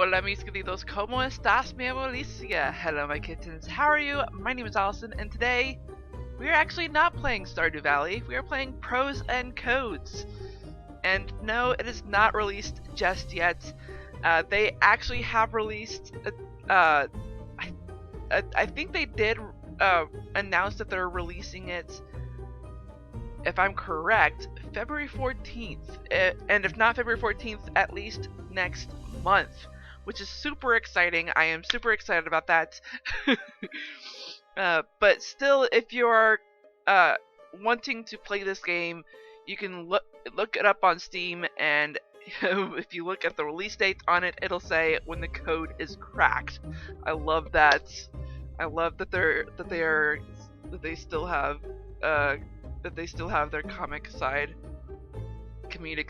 Hola mis queridos, ¿cómo estás, mi amoricia? Hello my kittens, how are you? My name is Allison, and today we are actually not playing Stardew Valley, we are playing Prose and Codes. And no, it is not released just yet. They actually have released, I think they did announce that they're releasing it, if I'm correct, February 14th. And if not February 14th, at least next month, which is super exciting. I am super excited about that. But still, if you are wanting to play this game, you can look it up on Steam, and if you look at the release date on it, it'll say when the code is cracked. I love that. I love that they still have their comedic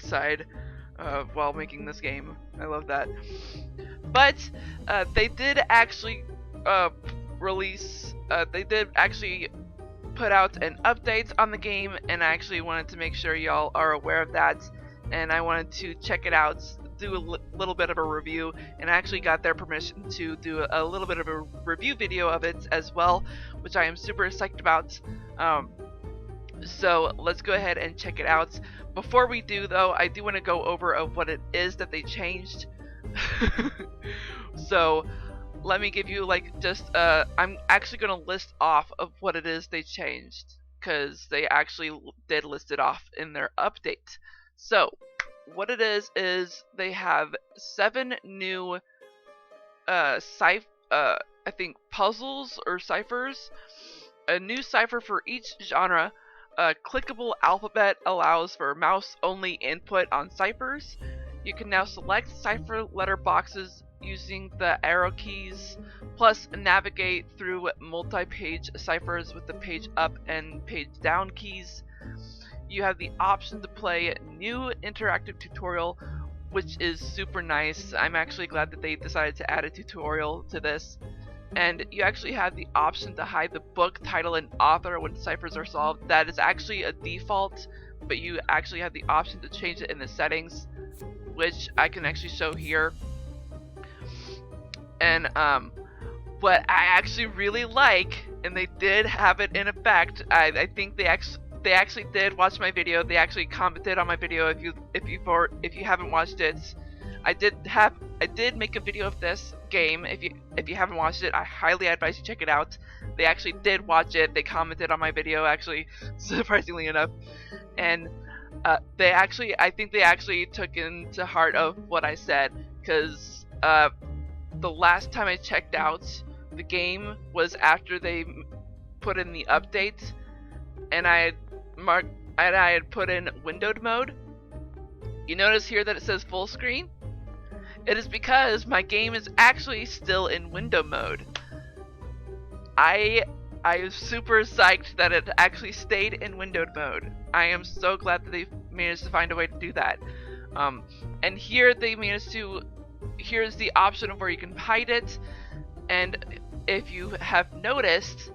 side while making this game. I love that. But they did actually put out an update on the game, and I actually wanted to make sure y'all are aware of that, and I wanted to check it out, do a little bit of a review, and I actually got their permission to do a little bit of a review video of it as well, which I am super psyched about. So let's go ahead and check it out. Before we do though, I do want to go over of what it is that they changed. So let me give you I'm actually going to list off of what it is they changed, because they actually did list it off in their update. So what it is they have 7 new I think puzzles or ciphers, a new cipher for each genre. A clickable alphabet allows for mouse-only input on ciphers. You can now select cipher letter boxes using the arrow keys, plus navigate through multi-page ciphers with the page up and page down keys. You have the option to play a new interactive tutorial, which is super nice. I'm actually glad that they decided to add a tutorial to this. And you actually have the option to hide the book, title, and author when ciphers are solved. That is actually a default, but you actually have the option to change it in the settings, which I can actually show here. And what I actually really like, and they did have it in effect. I think they actually did watch my video. They actually commented on my video. If you haven't watched it, I did make a video of this game. If you haven't watched it, I highly advise you check it out. They actually did watch it. They commented on my video, actually, surprisingly enough, and I think they actually took into heart of what I said, because the last time I checked out the game was after they put in the update, and I had put in windowed mode. You notice here that it says full screen? It is because my game is actually still in window mode. I am super psyched that it actually stayed in windowed mode. I am so glad that they managed to find a way to do that. And here they managed to. Here's the option of where you can hide it, and if you have noticed,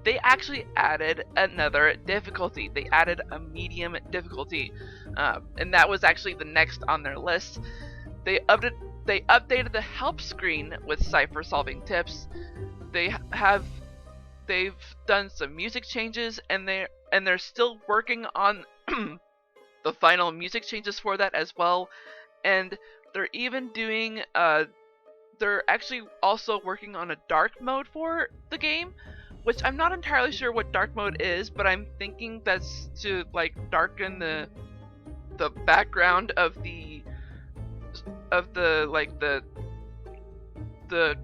they actually added another difficulty. They added a medium difficulty, and that was actually the next on their list. They updated the help screen with cipher solving tips. They've done some music changes, and they're still working on the final music changes for that as well. And they're even doing they're actually also working on a dark mode for the game, which I'm not entirely sure what dark mode is, but I'm thinking that's to darken the background of the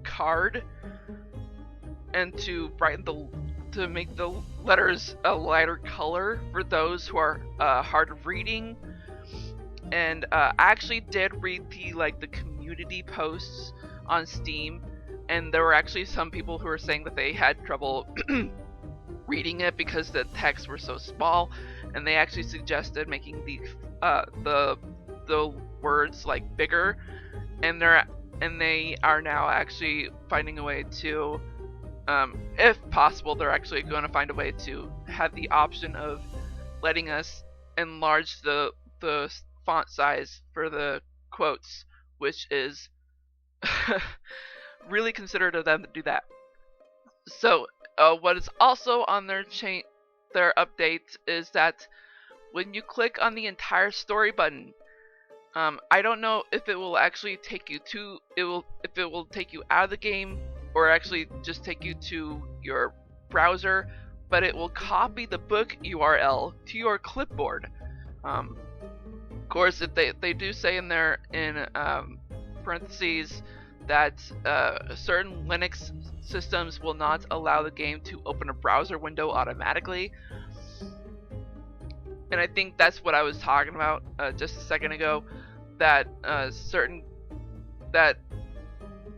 card, and to to make the letters a lighter color for those who are hard of reading. And I actually did read the community posts on Steam, and there were actually some people who were saying that they had trouble reading it because the texts were so small, and they actually suggested making the words bigger, and they are now actually finding a way to, if possible, they're actually going to find a way to have the option of letting us enlarge the font size for the quotes, which is Really considerate of them to do that. So, what is also on their update is that when you click on the entire story button, I don't know if it will actually take you to if it will take you out of the game or actually just take you to your browser, but it will copy the book URL to your clipboard. Of course, if they do say in there in parentheses that certain Linux systems will not allow the game to open a browser window automatically. And I think that's what I was talking about just a second ago, that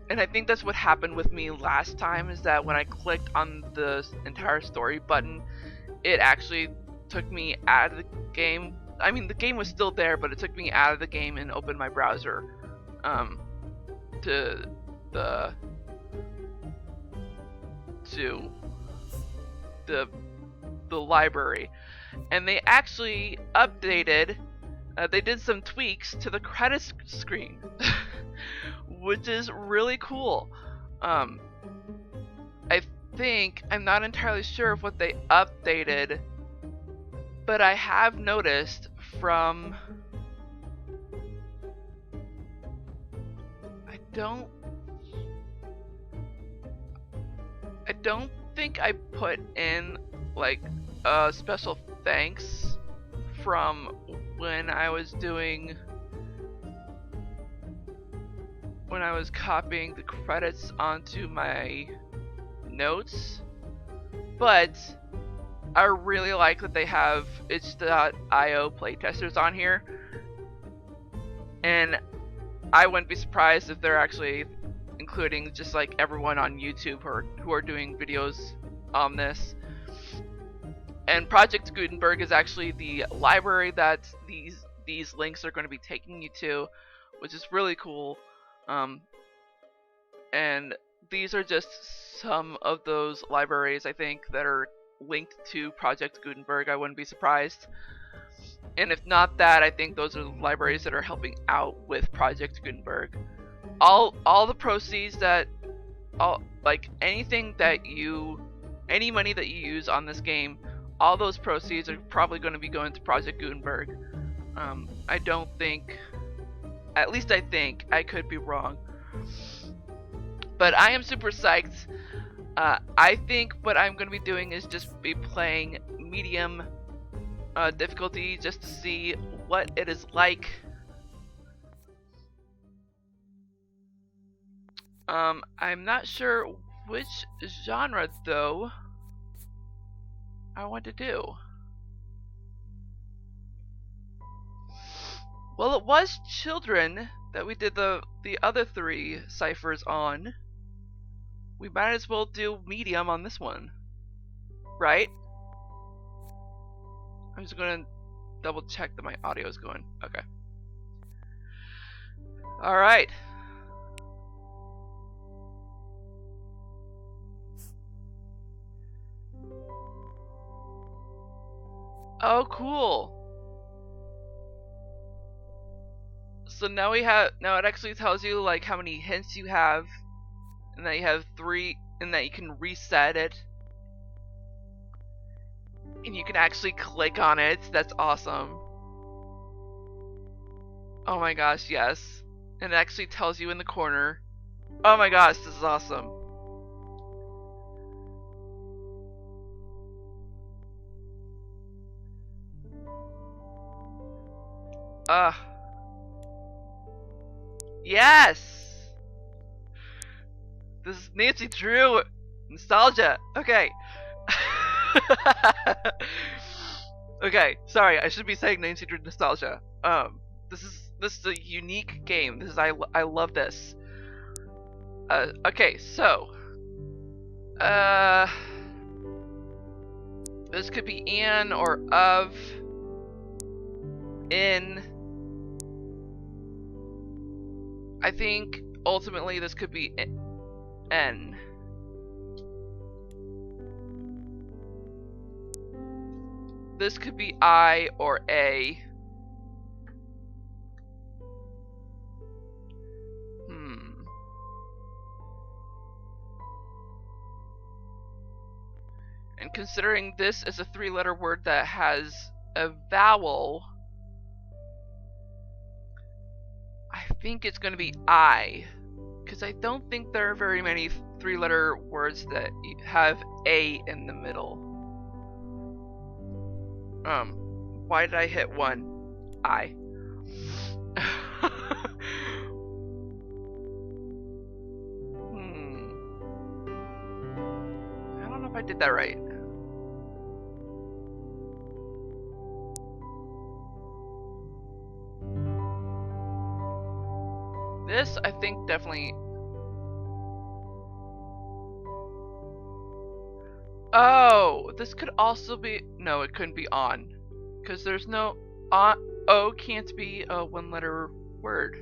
and I think that's what happened with me last time, is that when I clicked on the entire story button, it actually took me out of the game. I mean, the game was still there, but it took me out of the game and opened my browser to the library. And they actually updated, they did some tweaks to the credits screen, which is really cool. I think, I'm not entirely sure of what they updated, but I have noticed from, I don't think I put in like a special thanks from when I was copying the credits onto my notes, but I really like that they have itch.io playtesters on here, and I wouldn't be surprised if they're actually including just like everyone on YouTube who are doing videos on this. And Project Gutenberg is actually the library that these links are going to be taking you to, which is really cool. And these are just some of those libraries, I think, that are linked to Project Gutenberg. I wouldn't be surprised. And if not that, I think those are the libraries that are helping out with Project Gutenberg. All the proceeds any money that you use on this game, all those proceeds are probably going to be going to Project Gutenberg. I don't think, at least I think, I could be wrong, but I am super psyched. I think what I'm going to be doing is just be playing medium difficulty just to see what it is like. I'm not sure which genre though I want to do. Well, it was children that we did the other 3 ciphers on. We might as well do medium on this one, right? I'm just gonna double check that my audio is going. Okay. Alright. Oh, cool. So now it actually tells you like how many hints you have, and that you have 3, and that you can reset it. And you can actually click on it. That's awesome. Oh my gosh, yes. And it actually tells you in the corner. Oh my gosh, this is awesome. Yes! This is Nancy Drew nostalgia. Okay. Okay, sorry, I should be saying Nancy Drew nostalgia. This is a unique game. I love this. Okay, so this could be in or of, in. I think ultimately this could be N. This could be I or A. And considering this is a 3-letter word that has a vowel, I think it's going to be I. Because I don't think there are very many 3-letter words that have A in the middle. Why did I hit 1? I. I don't know if I did that right. This, I think, definitely... Oh, this could also be... No, it couldn't be on. Because there's no... On... O can't be a 1-letter word.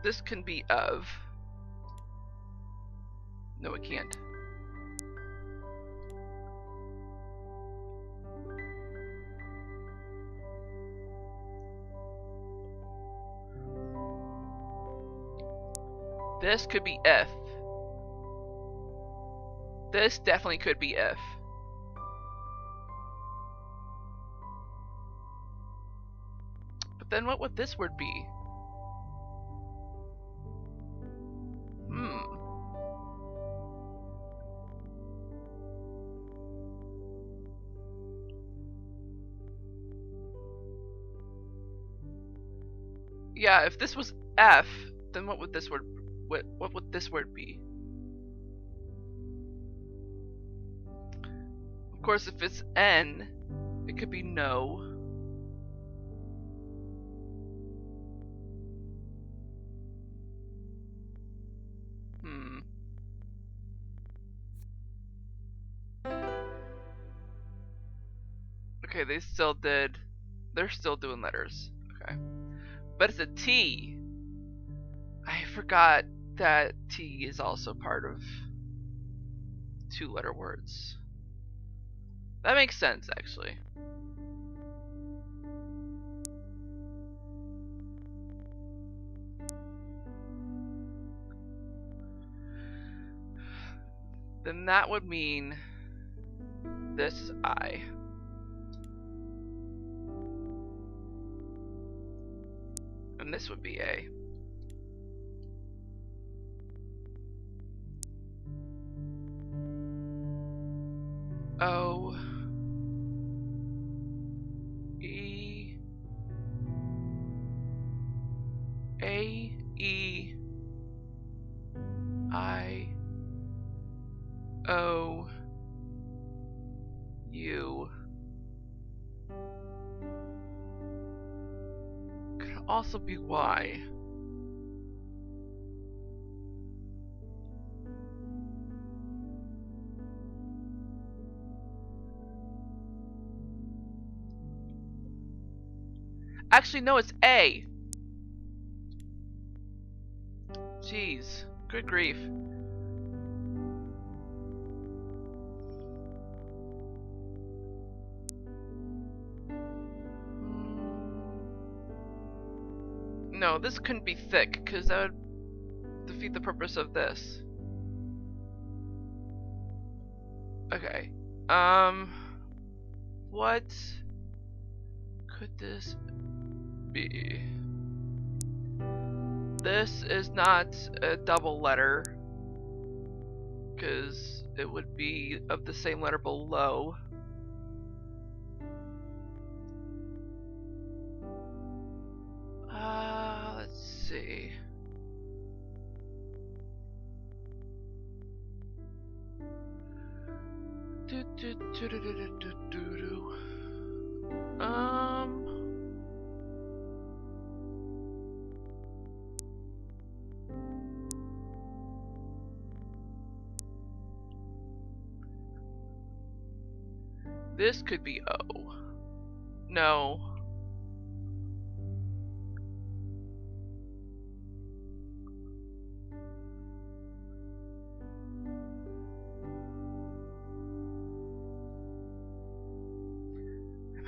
This can be of. No, it can't. This could be if. This definitely could be if. But then what would this word be? Yeah, if this was F, then what would this word be? Of course, if it's N, it could be no. Okay, they're still doing letters. Okay. But it's a T. I forgot that T is also part of 2-letter words. That makes sense, actually. Then that would mean this is I. And this would be A. O E A E I O U. Could also be Y. Actually, no, it's A. Jeez, good grief. No, this couldn't be thick, because that would defeat the purpose of this. Okay. What could this be? This is not a double letter, because it would be of the same letter below. Let's see. This could be O. No.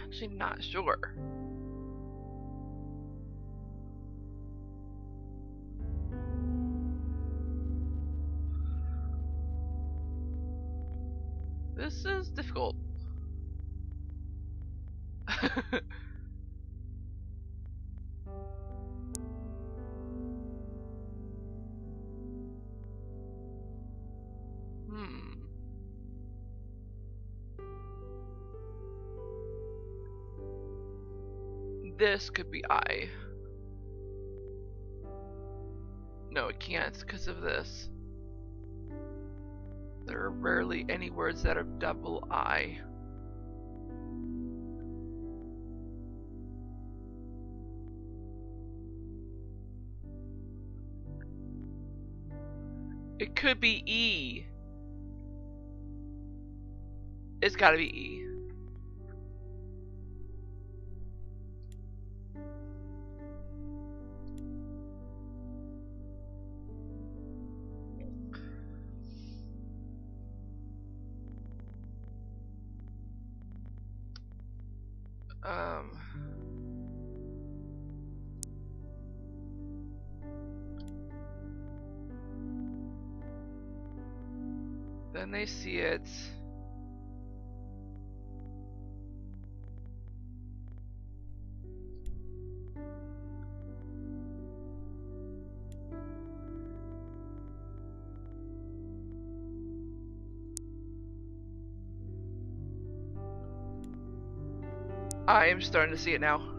Actually not sure. This is difficult. This could be I. No, it can't because of this. There are rarely any words that are double I. It could be E. It's gotta be E. Then they see it. I am starting to see it now.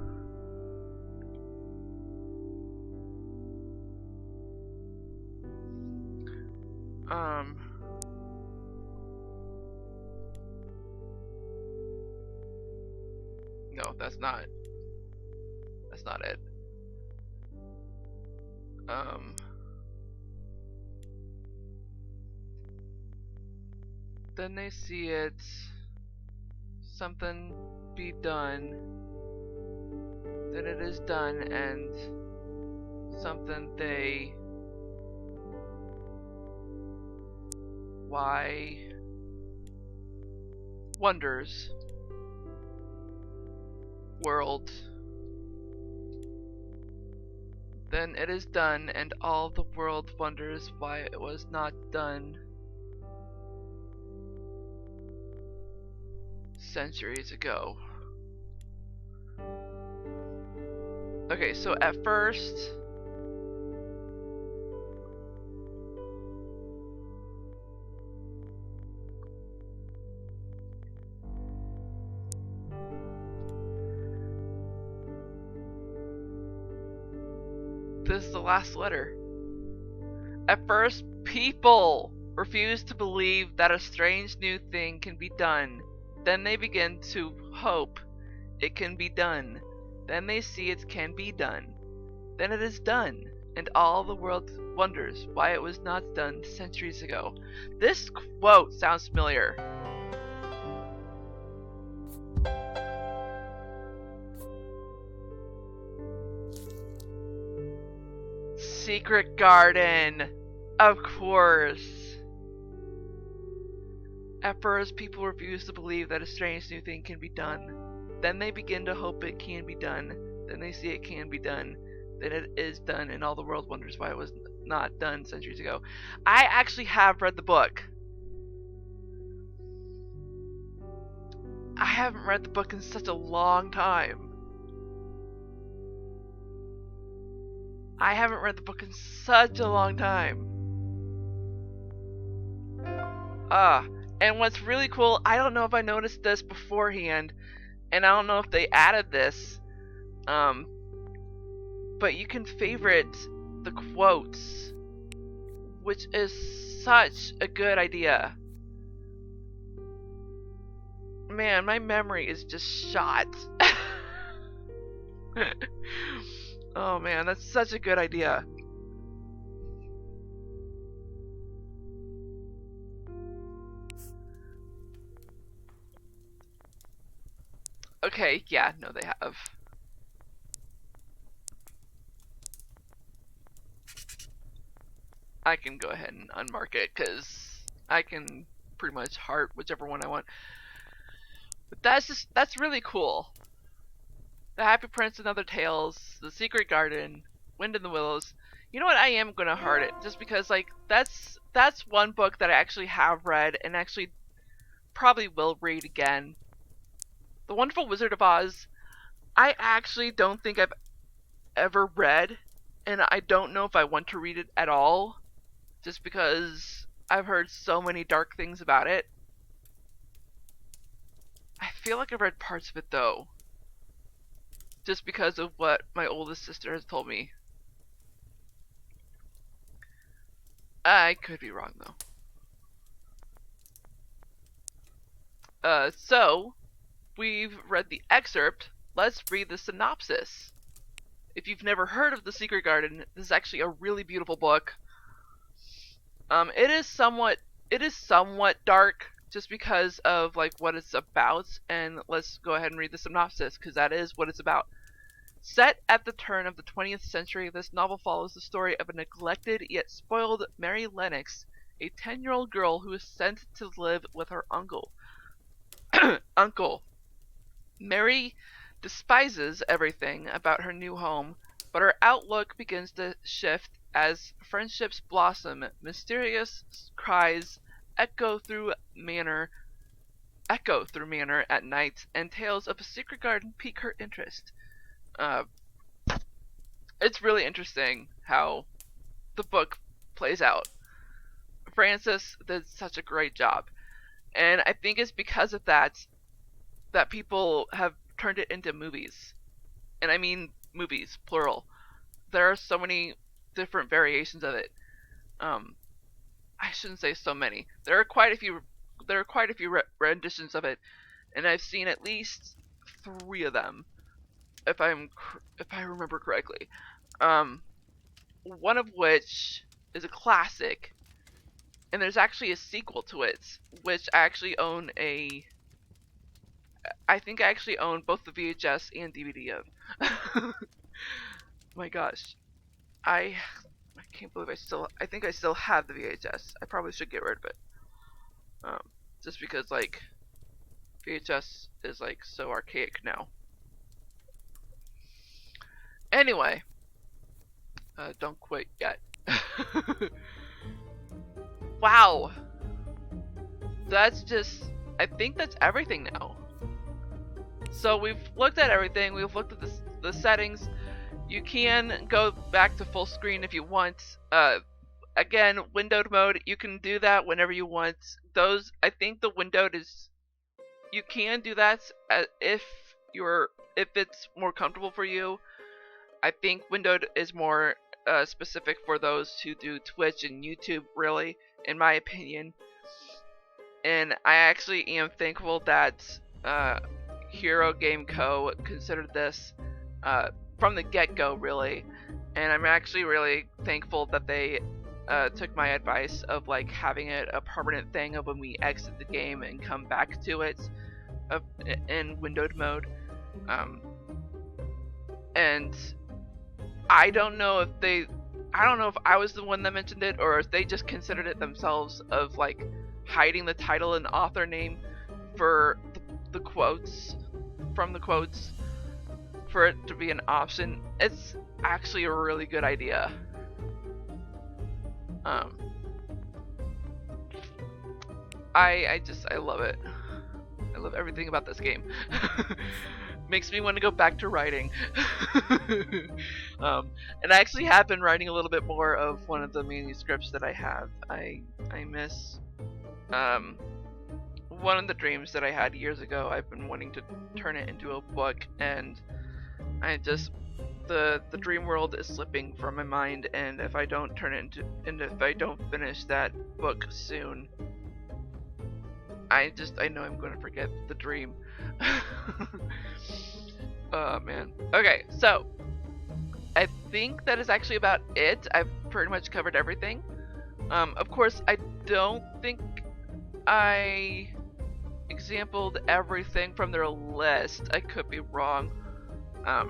No, that's not it. Then they see it. Something be done. Then it is done, and something they. Why? Wonders. World. Then it is done, and all the world wonders why it was not done centuries ago. Okay, so at first, this is the last letter. At first, people refuse to believe that a strange new thing can be done. Then they begin to hope it can be done. Then they see it can be done. Then it is done, and all the world wonders why it was not done centuries ago. This quote sounds familiar. Secret Garden, of course. At first, people refuse to believe that a strange new thing can be done. Then they begin to hope it can be done. Then they see it can be done. Then it is done, and all the world wonders why it was not done centuries ago. I actually have read the book. I haven't read the book in such a long time. And what's really cool, I don't know if I noticed this beforehand, and I don't know if they added this, but you can favorite the quotes, which is such a good idea. Man, my memory is just shot. Oh man, that's such a good idea. Okay, yeah, no they have. I can go ahead and unmark it because I can pretty much heart whichever one I want. But that's really cool. The Happy Prince and Other Tales, The Secret Garden, Wind in the Willows. You know what? I am gonna heart it just because like that's one book that I actually have read and actually probably will read again. The Wonderful Wizard of Oz. I actually don't think I've ever read, and I don't know if I want to read it at all, just because I've heard so many dark things about it. I feel like I've read parts of it though, just because of what my oldest sister has told me. I could be wrong though. So we've read the excerpt. Let's read the synopsis. If you've never heard of The Secret Garden, this is actually a really beautiful book. It is somewhat dark just because of like what it's about, and let's go ahead and read the synopsis because that is what it's about. Set at the turn of the 20th century, this novel follows the story of a neglected yet spoiled Mary Lennox, a 10-year-old girl who is sent to live with her uncle. Uncle. Mary despises everything about her new home, but her outlook begins to shift as friendships blossom. Mysterious cries echo through manor at night, and tales of a secret garden pique her interest. Uh, it's really interesting how the book plays out. Frances did such a great job, and I think it's because of that people have turned it into movies. And I mean movies, plural. There are so many different variations of it. I shouldn't say so many. There are quite a few. There are quite a few renditions of it, and I've seen at least 3 of them, if I remember correctly. One of which is a classic, and there's actually a sequel to it, which I actually own I think I actually own both the VHS and DVD of. My gosh, I can't believe I think I still have the VHS. I probably should get rid of it. Just because like VHS is like so archaic now. Anyway, don't quit yet. Wow, I think that's everything now. So we've looked at everything. We've looked at the settings. You can go back to full screen if you want. Again, windowed mode, you can do that whenever you want. I think the windowed is, you can do that if it's more comfortable for you. I think windowed is more specific for those who do Twitch and YouTube, really, in my opinion. And I actually am thankful that Hero Game Co. considered this from the get-go, really. And I'm actually really thankful that they took my advice of like having it a permanent thing of when we exit the game and come back to it in windowed mode. And I don't know if I was the one that mentioned it or if they just considered it themselves of like hiding the title and author name for the quotes, from the quotes, for it to be an option. It's actually a really good idea. I love it. I love everything about this game. Makes me want to go back to writing. And I actually have been writing a little bit more of one of the manuscripts that I have. I miss one of the dreams that I had years ago. I've been wanting to turn it into a book, and the dream world is slipping from my mind, and if I don't turn it into if I don't finish that book soon, I know I'm going to forget the dream. Oh man. Okay, so I think that is actually about it. I've pretty much covered everything. Of course, I don't think I exampled everything from their list. I could be wrong. I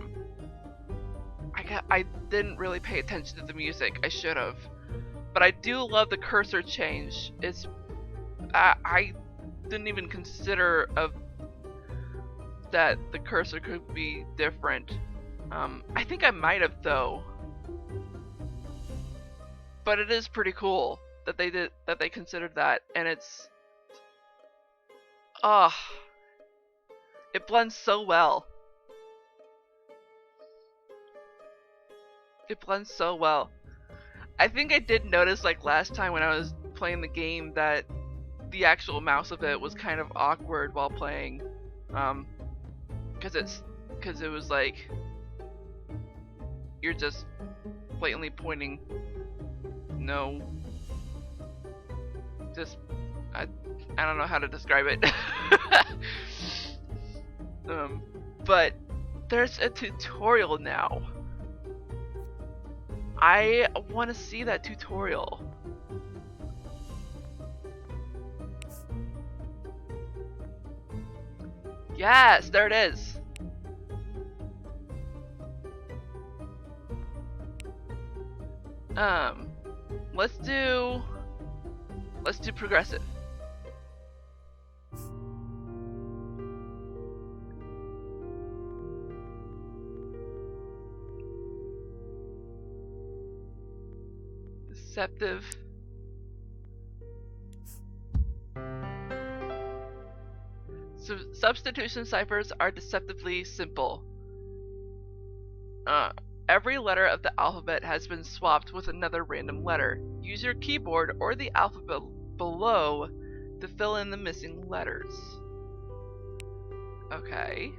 didn't really pay attention to the music. I should have. But I do love the cursor change. I didn't even consider of that the cursor could be different. I think I might have though. But it is pretty cool that they considered that, and it's it blends so well. It blends so well. I think I did notice like last time when I was playing the game that the actual mouse of it was kind of awkward while playing, because it was like you're just blatantly pointing. No, just I don't know how to describe it. But there's a tutorial now. I want to see that tutorial. Yes, there it is. Let's do progressive. Deceptive. Substitution ciphers are deceptively simple. Every letter of the alphabet has been swapped with another random letter. Use your keyboard or the alphabet below to fill in the missing letters. Okay.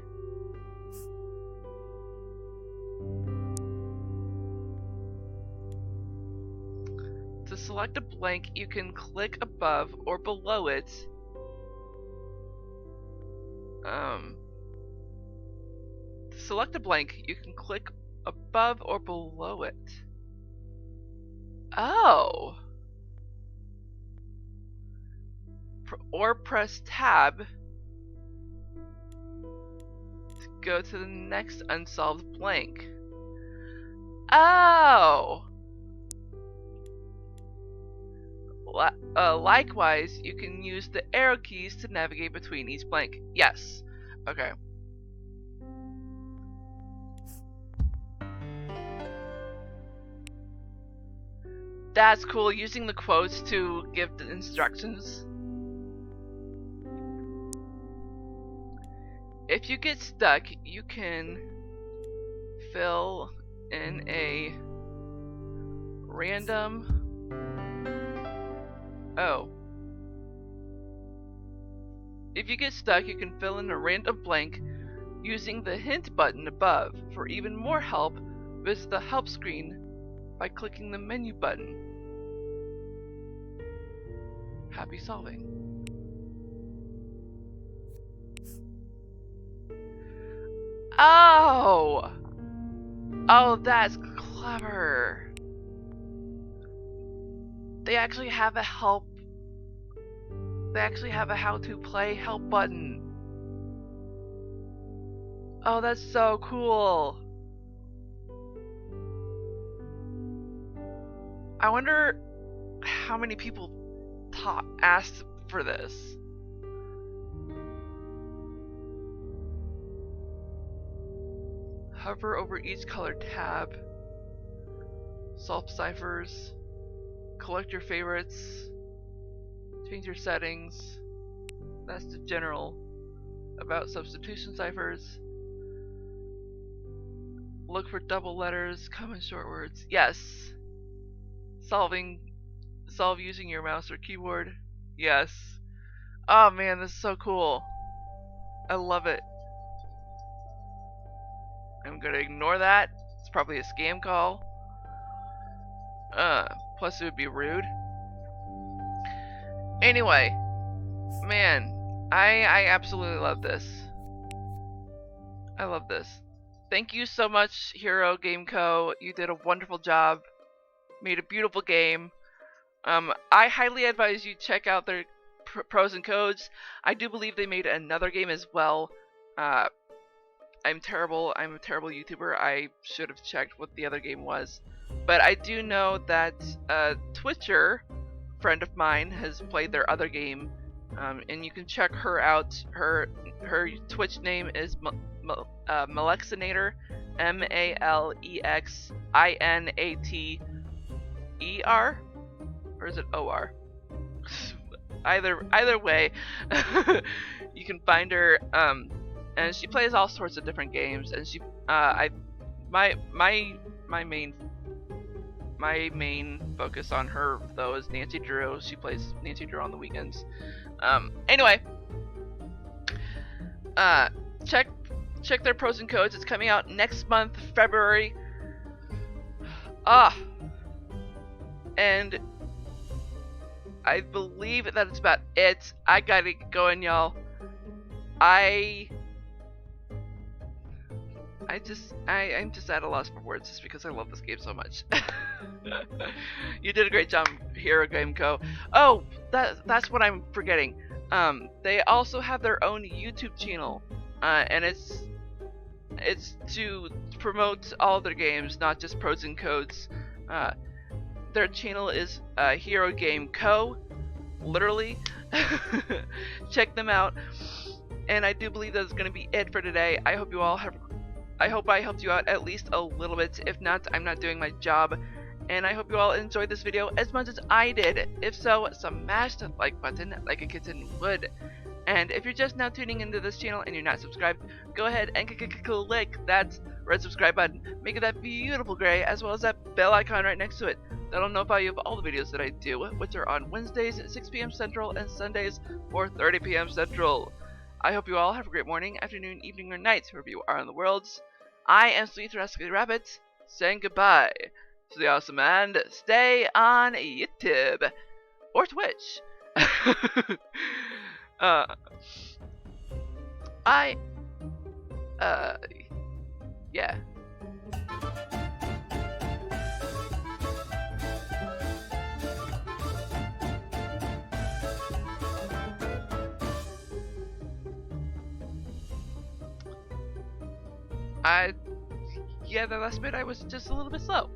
To select a blank, you can click above or below it. To select a blank, you can click above or below it. Oh. Or press tab to go to the next unsolved blank. Oh. Likewise, you can use the arrow keys to navigate between each blank. Yes. Okay. That's cool, using the quotes to give the instructions. If you get stuck, you can fill in a random... If you get stuck, you can fill in a random blank using the hint button above. For even more help, visit the help screen by clicking the menu button. Happy solving. Oh! Oh, that's clever. They actually have a help. They actually have a how to play help button. Oh, that's so cool. I wonder how many people asked for this. Hover over each colored tab. Solve ciphers. Collect your favorites. Change your settings. That's the general. About substitution ciphers. Look for double letters, common short words. Yes. Solve using your mouse or keyboard. Yes. Oh man, this is so cool. I love it. I'm gonna ignore that. It's probably a scam call. Plus it would be rude. Anyway, man, I absolutely love this. I love this. Thank you so much, Hero Game Co. You did a wonderful job. Made a beautiful game. I highly advise you check out their pros and codes. I do believe they made another game as well. I'm terrible. I'm a terrible YouTuber. I should have checked what the other game was. But I do know that Twitcher, friend of mine, has played their other game, and you can check her out. Her Twitch name is Malexinator, Malexinater, or is it OR? Either way, you can find her. And she plays all sorts of different games. And she, my main focus on her though is Nancy Drew. She plays Nancy Drew on the weekends. Anyway, check their pros and codes. It's coming out next month, February. And I believe that it's about it. I gotta get going, y'all. I'm just at a loss for words just because I love this game so much. You did a great job, Hero Game Co. Oh, that's what I'm forgetting. They also have their own YouTube channel, and it's to promote all their games, not just pros and codes. Their channel is Hero Game Co. Literally, check them out. And I do believe that's going to be it for today. I hope I helped you out at least a little bit. If not, I'm not doing my job. And I hope you all enjoyed this video as much as I did. If so, smash the like button like a kitten would. And if you're just now tuning into this channel and you're not subscribed, go ahead and click that red subscribe button. Make it that beautiful gray, as well as that bell icon right next to it. That'll notify you of all the videos that I do, which are on Wednesdays at 6 p.m. Central and Sundays 4:30 p.m. Central. I hope you all have a great morning, afternoon, evening, or night, wherever you are in the world. I am Sweet Rascally Rabbit, saying goodbye to the awesome and stay on YouTube or Twitch. Yeah. Yeah, the last bit I was just a little bit slow.